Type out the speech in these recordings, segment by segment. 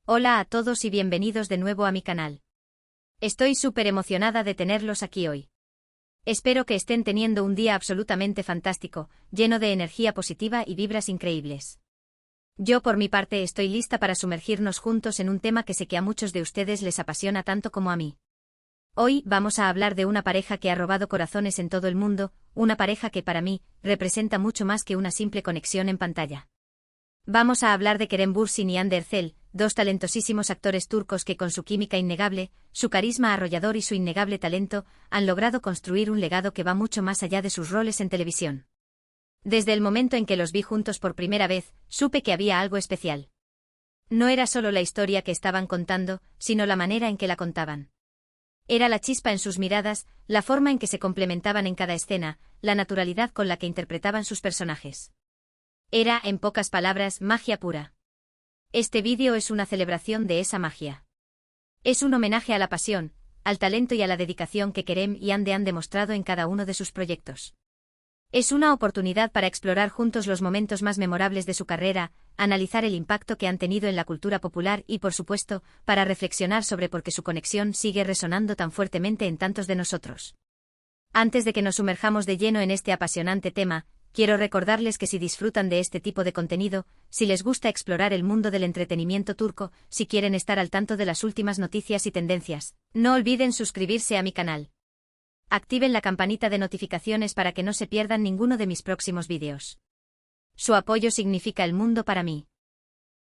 Hola a todos y bienvenidos de nuevo a mi canal. Estoy súper emocionada de tenerlos aquí hoy. Espero que estén teniendo un día absolutamente fantástico, lleno de energía positiva y vibras increíbles. Yo por mi parte estoy lista para sumergirnos juntos en un tema que sé que a muchos de ustedes les apasiona tanto como a mí. Hoy vamos a hablar de una pareja que ha robado corazones en todo el mundo, una pareja que para mí representa mucho más que una simple conexión en pantalla. Vamos a hablar de Kerem Bürsin y Hande Erçel, dos talentosísimos actores turcos que con su química innegable, su carisma arrollador y su innegable talento, han logrado construir un legado que va mucho más allá de sus roles en televisión. Desde el momento en que los vi juntos por primera vez, supe que había algo especial. No era solo la historia que estaban contando, sino la manera en que la contaban. Era la chispa en sus miradas, la forma en que se complementaban en cada escena, la naturalidad con la que interpretaban sus personajes. Era, en pocas palabras, magia pura. Este vídeo es una celebración de esa magia. Es un homenaje a la pasión, al talento y a la dedicación que Kerem y Hande han demostrado en cada uno de sus proyectos. Es una oportunidad para explorar juntos los momentos más memorables de su carrera, analizar el impacto que han tenido en la cultura popular y, por supuesto, para reflexionar sobre por qué su conexión sigue resonando tan fuertemente en tantos de nosotros. Antes de que nos sumerjamos de lleno en este apasionante tema, quiero recordarles que si disfrutan de este tipo de contenido, si les gusta explorar el mundo del entretenimiento turco, si quieren estar al tanto de las últimas noticias y tendencias, no olviden suscribirse a mi canal. Activen la campanita de notificaciones para que no se pierdan ninguno de mis próximos vídeos. Su apoyo significa el mundo para mí.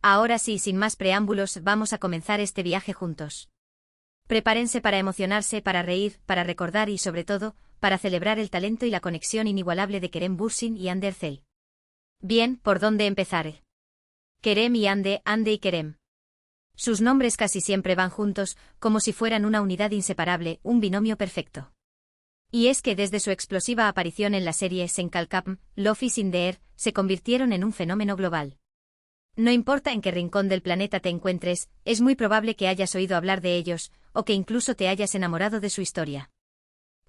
Ahora sí, sin más preámbulos, vamos a comenzar este viaje juntos. Prepárense para emocionarse, para reír, para recordar y, sobre todo, para celebrar el talento y la conexión inigualable de Kerem Bürsin y Hande Erçel. Bien, ¿por dónde empezar? Kerem y Hande, Hande y Kerem. Sus nombres casi siempre van juntos, como si fueran una unidad inseparable, un binomio perfecto. Y es que desde su explosiva aparición en la serie Sen Kalkapm, Love is in the Air, se convirtieron en un fenómeno global. No importa en qué rincón del planeta te encuentres, es muy probable que hayas oído hablar de ellos, o que incluso te hayas enamorado de su historia.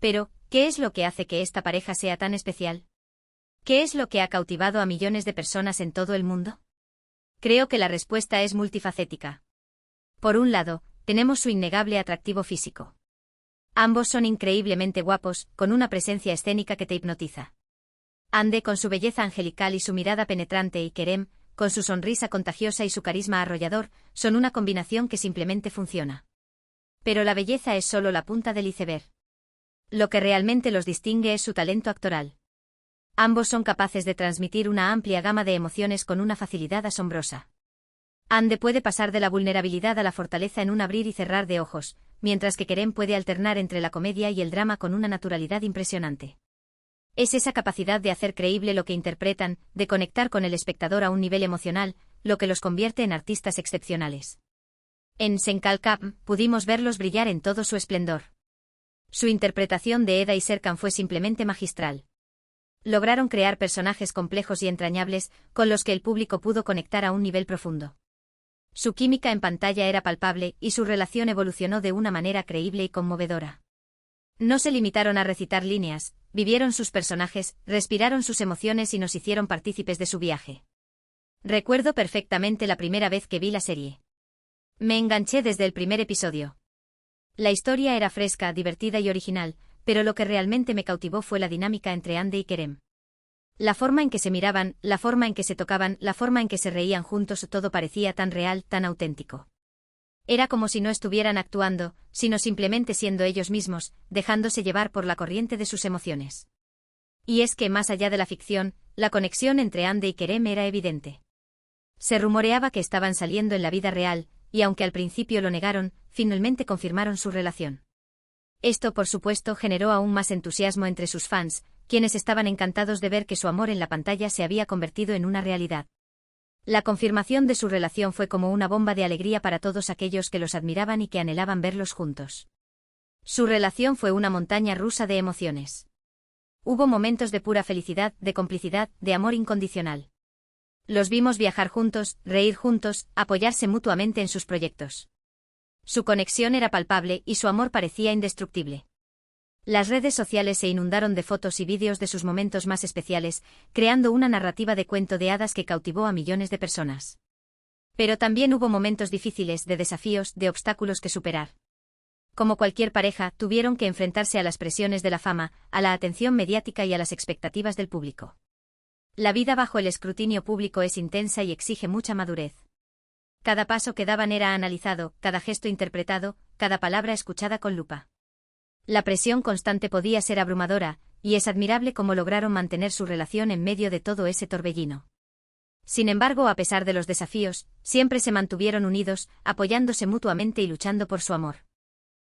Pero, ¿qué es lo que hace que esta pareja sea tan especial? ¿Qué es lo que ha cautivado a millones de personas en todo el mundo? Creo que la respuesta es multifacética. Por un lado, tenemos su innegable atractivo físico. Ambos son increíblemente guapos, con una presencia escénica que te hipnotiza. Hande con su belleza angelical y su mirada penetrante y Kerem, con su sonrisa contagiosa y su carisma arrollador, son una combinación que simplemente funciona. Pero la belleza es solo la punta del iceberg. Lo que realmente los distingue es su talento actoral. Ambos son capaces de transmitir una amplia gama de emociones con una facilidad asombrosa. Hande puede pasar de la vulnerabilidad a la fortaleza en un abrir y cerrar de ojos, mientras que Kerem puede alternar entre la comedia y el drama con una naturalidad impresionante. Es esa capacidad de hacer creíble lo que interpretan, de conectar con el espectador a un nivel emocional, lo que los convierte en artistas excepcionales. En Sen Kalkapm pudimos verlos brillar en todo su esplendor. Su interpretación de Eda y Serkan fue simplemente magistral. Lograron crear personajes complejos y entrañables, con los que el público pudo conectar a un nivel profundo. Su química en pantalla era palpable, y su relación evolucionó de una manera creíble y conmovedora. No se limitaron a recitar líneas, vivieron sus personajes, respiraron sus emociones y nos hicieron partícipes de su viaje. Recuerdo perfectamente la primera vez que vi la serie. Me enganché desde el primer episodio. La historia era fresca, divertida y original, pero lo que realmente me cautivó fue la dinámica entre Hande y Kerem. La forma en que se miraban, la forma en que se tocaban, la forma en que se reían juntos, todo parecía tan real, tan auténtico. Era como si no estuvieran actuando, sino simplemente siendo ellos mismos, dejándose llevar por la corriente de sus emociones. Y es que más allá de la ficción, la conexión entre Hande y Kerem era evidente. Se rumoreaba que estaban saliendo en la vida real, y aunque al principio lo negaron, finalmente confirmaron su relación. Esto, por supuesto, generó aún más entusiasmo entre sus fans, quienes estaban encantados de ver que su amor en la pantalla se había convertido en una realidad. La confirmación de su relación fue como una bomba de alegría para todos aquellos que los admiraban y que anhelaban verlos juntos. Su relación fue una montaña rusa de emociones. Hubo momentos de pura felicidad, de complicidad, de amor incondicional. Los vimos viajar juntos, reír juntos, apoyarse mutuamente en sus proyectos. Su conexión era palpable y su amor parecía indestructible. Las redes sociales se inundaron de fotos y vídeos de sus momentos más especiales, creando una narrativa de cuento de hadas que cautivó a millones de personas. Pero también hubo momentos difíciles, de desafíos, de obstáculos que superar. Como cualquier pareja, tuvieron que enfrentarse a las presiones de la fama, a la atención mediática y a las expectativas del público. La vida bajo el escrutinio público es intensa y exige mucha madurez. Cada paso que daban era analizado, cada gesto interpretado, cada palabra escuchada con lupa. La presión constante podía ser abrumadora, y es admirable cómo lograron mantener su relación en medio de todo ese torbellino. Sin embargo, a pesar de los desafíos, siempre se mantuvieron unidos, apoyándose mutuamente y luchando por su amor.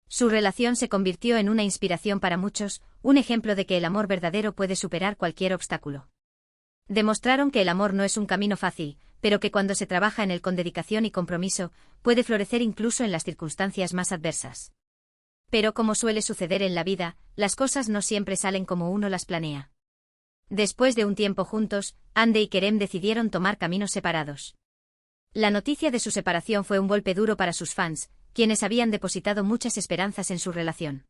Su relación se convirtió en una inspiración para muchos, un ejemplo de que el amor verdadero puede superar cualquier obstáculo. Demostraron que el amor no es un camino fácil, pero que cuando se trabaja en él con dedicación y compromiso, puede florecer incluso en las circunstancias más adversas. Pero como suele suceder en la vida, las cosas no siempre salen como uno las planea. Después de un tiempo juntos, Hande y Kerem decidieron tomar caminos separados. La noticia de su separación fue un golpe duro para sus fans, quienes habían depositado muchas esperanzas en su relación.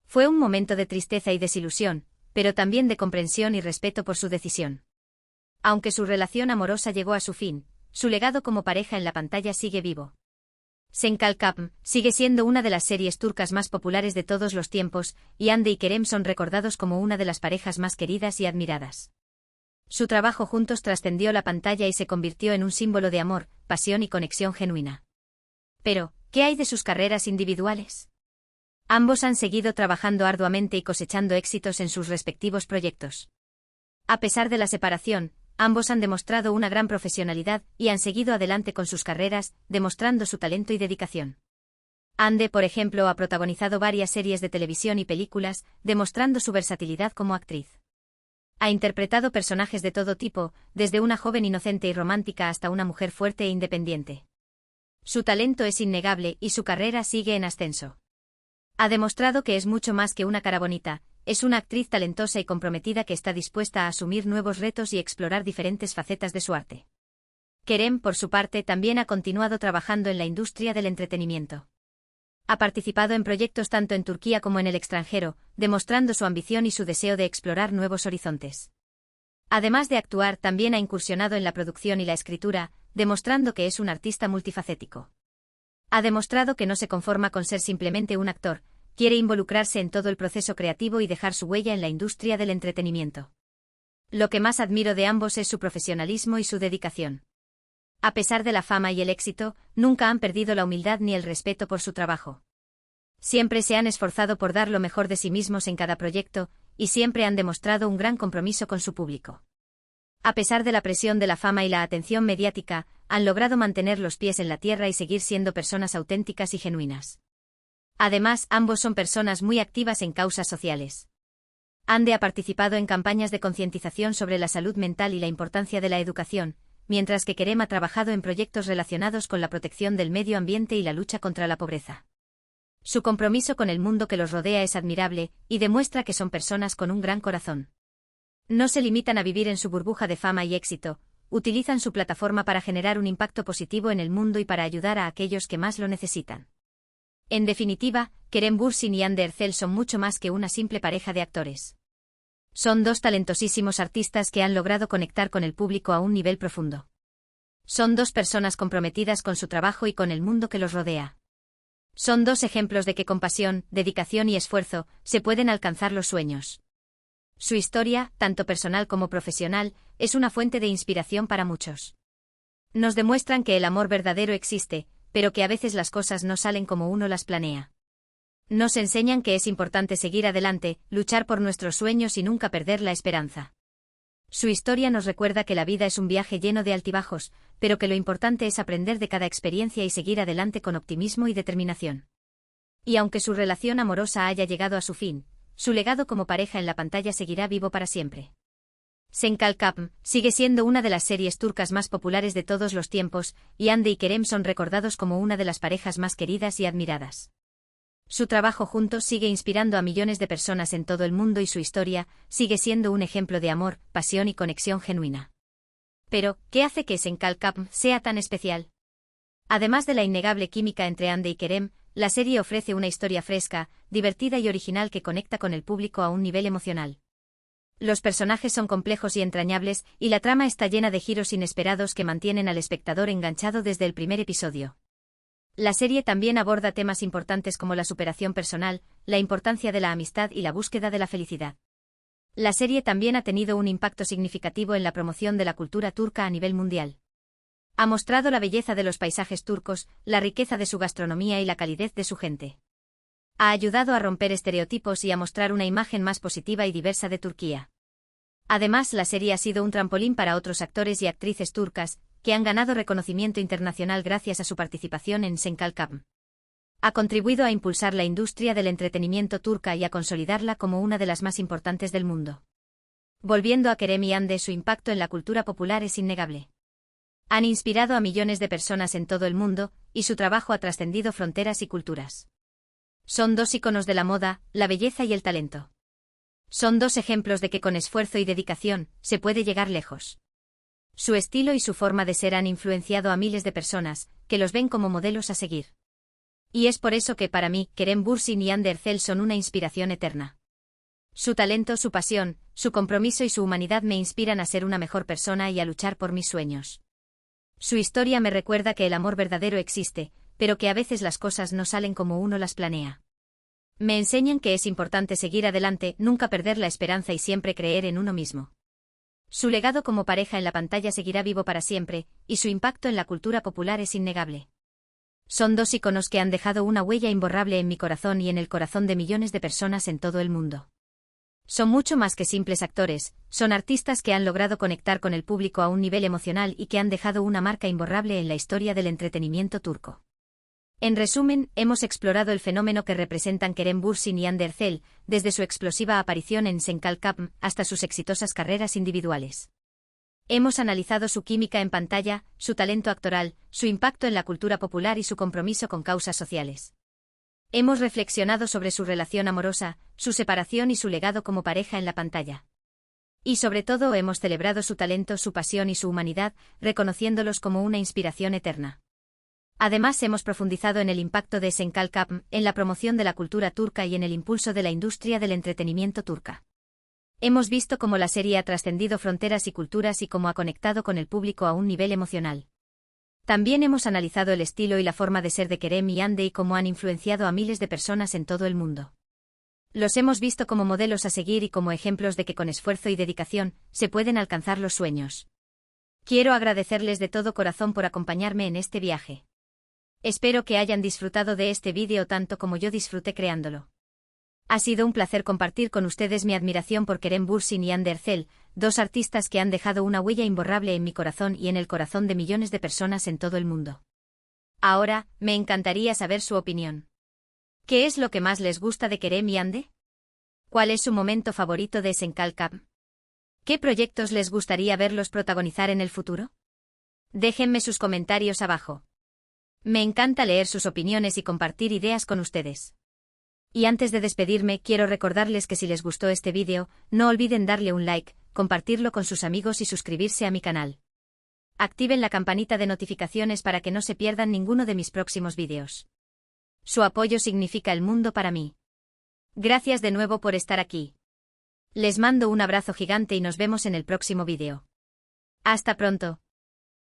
Fue un momento de tristeza y desilusión, pero también de comprensión y respeto por su decisión. Aunque su relación amorosa llegó a su fin, su legado como pareja en la pantalla sigue vivo. Senkalkapm sigue siendo una de las series turcas más populares de todos los tiempos, y Hande y Kerem son recordados como una de las parejas más queridas y admiradas. Su trabajo juntos trascendió la pantalla y se convirtió en un símbolo de amor, pasión y conexión genuina. Pero, ¿qué hay de sus carreras individuales? Ambos han seguido trabajando arduamente y cosechando éxitos en sus respectivos proyectos. A pesar de la separación, ambos han demostrado una gran profesionalidad y han seguido adelante con sus carreras, demostrando su talento y dedicación. Hande, por ejemplo, ha protagonizado varias series de televisión y películas, demostrando su versatilidad como actriz. Ha interpretado personajes de todo tipo, desde una joven inocente y romántica hasta una mujer fuerte e independiente. Su talento es innegable y su carrera sigue en ascenso. Ha demostrado que es mucho más que una cara bonita. Es una actriz talentosa y comprometida que está dispuesta a asumir nuevos retos y explorar diferentes facetas de su arte. Kerem, por su parte, también ha continuado trabajando en la industria del entretenimiento. Ha participado en proyectos tanto en Turquía como en el extranjero, demostrando su ambición y su deseo de explorar nuevos horizontes. Además de actuar, también ha incursionado en la producción y la escritura, demostrando que es un artista multifacético. Ha demostrado que no se conforma con ser simplemente un actor, quiere involucrarse en todo el proceso creativo y dejar su huella en la industria del entretenimiento. Lo que más admiro de ambos es su profesionalismo y su dedicación. A pesar de la fama y el éxito, nunca han perdido la humildad ni el respeto por su trabajo. Siempre se han esforzado por dar lo mejor de sí mismos en cada proyecto, y siempre han demostrado un gran compromiso con su público. A pesar de la presión de la fama y la atención mediática, han logrado mantener los pies en la tierra y seguir siendo personas auténticas y genuinas. Además, ambos son personas muy activas en causas sociales. Hande ha participado en campañas de concientización sobre la salud mental y la importancia de la educación, mientras que Kerem ha trabajado en proyectos relacionados con la protección del medio ambiente y la lucha contra la pobreza. Su compromiso con el mundo que los rodea es admirable, y demuestra que son personas con un gran corazón. No se limitan a vivir en su burbuja de fama y éxito, utilizan su plataforma para generar un impacto positivo en el mundo y para ayudar a aquellos que más lo necesitan. En definitiva, Kerem Bürsin y Hande Erçel son mucho más que una simple pareja de actores. Son dos talentosísimos artistas que han logrado conectar con el público a un nivel profundo. Son dos personas comprometidas con su trabajo y con el mundo que los rodea. Son dos ejemplos de que con pasión, dedicación y esfuerzo, se pueden alcanzar los sueños. Su historia, tanto personal como profesional, es una fuente de inspiración para muchos. Nos demuestran que el amor verdadero existe, pero que a veces las cosas no salen como uno las planea. Nos enseñan que es importante seguir adelante, luchar por nuestros sueños y nunca perder la esperanza. Su historia nos recuerda que la vida es un viaje lleno de altibajos, pero que lo importante es aprender de cada experiencia y seguir adelante con optimismo y determinación. Y aunque su relación amorosa haya llegado a su fin, su legado como pareja en la pantalla seguirá vivo para siempre. Senkalkapm sigue siendo una de las series turcas más populares de todos los tiempos, y Hande y Kerem son recordados como una de las parejas más queridas y admiradas. Su trabajo juntos sigue inspirando a millones de personas en todo el mundo y su historia sigue siendo un ejemplo de amor, pasión y conexión genuina. Pero, ¿qué hace que Senkalkapm sea tan especial? Además de la innegable química entre Hande y Kerem, la serie ofrece una historia fresca, divertida y original que conecta con el público a un nivel emocional. Los personajes son complejos y entrañables, y la trama está llena de giros inesperados que mantienen al espectador enganchado desde el primer episodio. La serie también aborda temas importantes como la superación personal, la importancia de la amistad y la búsqueda de la felicidad. La serie también ha tenido un impacto significativo en la promoción de la cultura turca a nivel mundial. Ha mostrado la belleza de los paisajes turcos, la riqueza de su gastronomía y la calidez de su gente. Ha ayudado a romper estereotipos y a mostrar una imagen más positiva y diversa de Turquía. Además, la serie ha sido un trampolín para otros actores y actrices turcas, que han ganado reconocimiento internacional gracias a su participación en Senkalkam. Ha contribuido a impulsar la industria del entretenimiento turca y a consolidarla como una de las más importantes del mundo. Volviendo a Kerem y Hande, su impacto en la cultura popular es innegable. Han inspirado a millones de personas en todo el mundo, y su trabajo ha trascendido fronteras y culturas. Son dos íconos de la moda, la belleza y el talento. Son dos ejemplos de que con esfuerzo y dedicación, se puede llegar lejos. Su estilo y su forma de ser han influenciado a miles de personas, que los ven como modelos a seguir. Y es por eso que para mí, Kerem Bürsin y Hande Erçel son una inspiración eterna. Su talento, su pasión, su compromiso y su humanidad me inspiran a ser una mejor persona y a luchar por mis sueños. Su historia me recuerda que el amor verdadero existe, pero que a veces las cosas no salen como uno las planea. Me enseñan que es importante seguir adelante, nunca perder la esperanza y siempre creer en uno mismo. Su legado como pareja en la pantalla seguirá vivo para siempre, y su impacto en la cultura popular es innegable. Son dos íconos que han dejado una huella imborrable en mi corazón y en el corazón de millones de personas en todo el mundo. Son mucho más que simples actores, son artistas que han logrado conectar con el público a un nivel emocional y que han dejado una marca imborrable en la historia del entretenimiento turco. En resumen, hemos explorado el fenómeno que representan Kerem Bürsin y Hande Erçel, desde su explosiva aparición en Senkalkam hasta sus exitosas carreras individuales. Hemos analizado su química en pantalla, su talento actoral, su impacto en la cultura popular y su compromiso con causas sociales. Hemos reflexionado sobre su relación amorosa, su separación y su legado como pareja en la pantalla. Y sobre todo hemos celebrado su talento, su pasión y su humanidad, reconociéndolos como una inspiración eterna. Además, hemos profundizado en el impacto de Senkalkam, en la promoción de la cultura turca y en el impulso de la industria del entretenimiento turca. Hemos visto cómo la serie ha trascendido fronteras y culturas y cómo ha conectado con el público a un nivel emocional. También hemos analizado el estilo y la forma de ser de Kerem y Hande y cómo han influenciado a miles de personas en todo el mundo. Los hemos visto como modelos a seguir y como ejemplos de que con esfuerzo y dedicación, se pueden alcanzar los sueños. Quiero agradecerles de todo corazón por acompañarme en este viaje. Espero que hayan disfrutado de este vídeo tanto como yo disfruté creándolo. Ha sido un placer compartir con ustedes mi admiración por Kerem Bürsin y Hande Erçel, dos artistas que han dejado una huella imborrable en mi corazón y en el corazón de millones de personas en todo el mundo. Ahora, me encantaría saber su opinión. ¿Qué es lo que más les gusta de Kerem y Hande? ¿Cuál es su momento favorito de Senkalkam? ¿Qué proyectos les gustaría verlos protagonizar en el futuro? Déjenme sus comentarios abajo. Me encanta leer sus opiniones y compartir ideas con ustedes. Y antes de despedirme, quiero recordarles que si les gustó este vídeo, no olviden darle un like, compartirlo con sus amigos y suscribirse a mi canal. Activen la campanita de notificaciones para que no se pierdan ninguno de mis próximos vídeos. Su apoyo significa el mundo para mí. Gracias de nuevo por estar aquí. Les mando un abrazo gigante y nos vemos en el próximo vídeo. Hasta pronto.